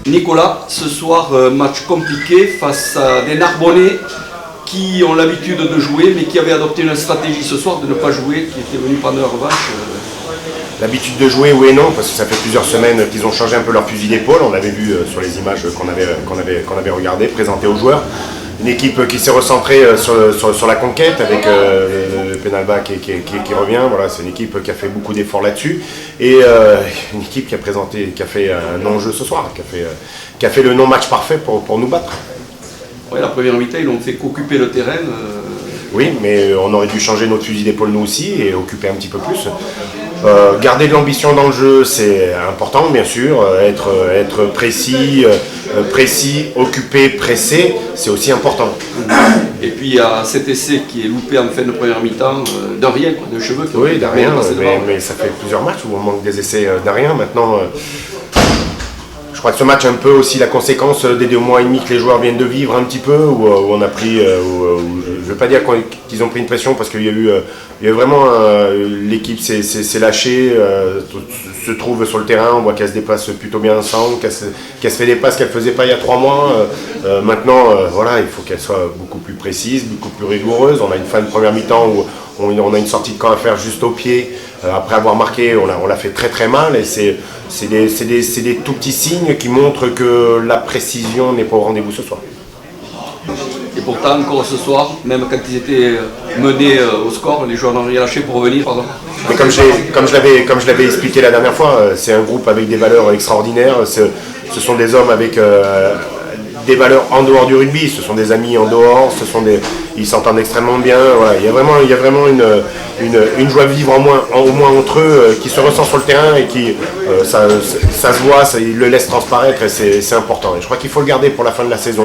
Nicolas, ce soir, match compliqué face à des Narbonnais qui ont l'habitude de jouer, mais qui avaient adopté une stratégie ce soir de ne pas jouer, qui étaient venus prendre leur revanche. L'habitude de jouer, oui et non, parce que ça fait plusieurs semaines qu'ils ont changé un peu leur fusil d'épaule. On l'avait vu sur les images qu'on avait regardées, présentées aux joueurs. Une équipe qui s'est recentrée sur la conquête avec le Penalba qui revient. Voilà, c'est une équipe qui a fait beaucoup d'efforts là-dessus. Et une équipe qui a fait un non-jeu ce soir, qui a fait le non-match parfait pour nous battre. Ouais, la première mi-temps, ils n'ont fait qu'occuper le terrain. Oui, mais on aurait dû changer notre fusil d'épaule nous aussi et occuper un petit peu plus. Garder de l'ambition dans le jeu, c'est important, bien sûr. Être précis, occupé, pressé, c'est aussi important. Et puis il y a cet essai qui est loupé en fin de première mi-temps, d'un rien, de cheveux. Oui, d'un rien, mais ça fait plusieurs matchs où on manque des essais d'un rien. Maintenant, je crois que ce match est un peu aussi la conséquence des 2 mois et demi que les joueurs viennent de vivre un petit peu, où on a pris, je ne veux pas dire qu'ils ont pris une pression parce qu'il y a eu vraiment, l'équipe s'est lâchée, se trouve sur le terrain, on voit qu'elle se déplace plutôt bien ensemble, qu'elle se fait des passes qu'elle ne faisait pas il y a 3 mois. Maintenant, voilà, il faut qu'elle soit beaucoup plus précise, beaucoup plus rigoureuse. On a une fin de première mi-temps où on a une sortie de camp à faire juste au pied. Après avoir marqué, on l'a fait très très mal et c'est des tout petits signes qui montrent que la précision n'est pas au rendez-vous ce soir. Et pourtant, encore ce soir, même quand ils étaient menés au score, les joueurs n'ont rien lâché pour revenir. Pardon. Mais comme je l'avais expliqué la dernière fois, c'est un groupe avec des valeurs extraordinaires. Ce sont des hommes avec des valeurs en dehors du rugby, ce sont des amis en dehors, ils s'entendent extrêmement bien. Voilà. Il y a vraiment une joie de vivre au moins entre eux qui se ressent sur le terrain et qui ça se voit, ils le laissent transparaître et c'est important. Et je crois qu'il faut le garder pour la fin de la saison.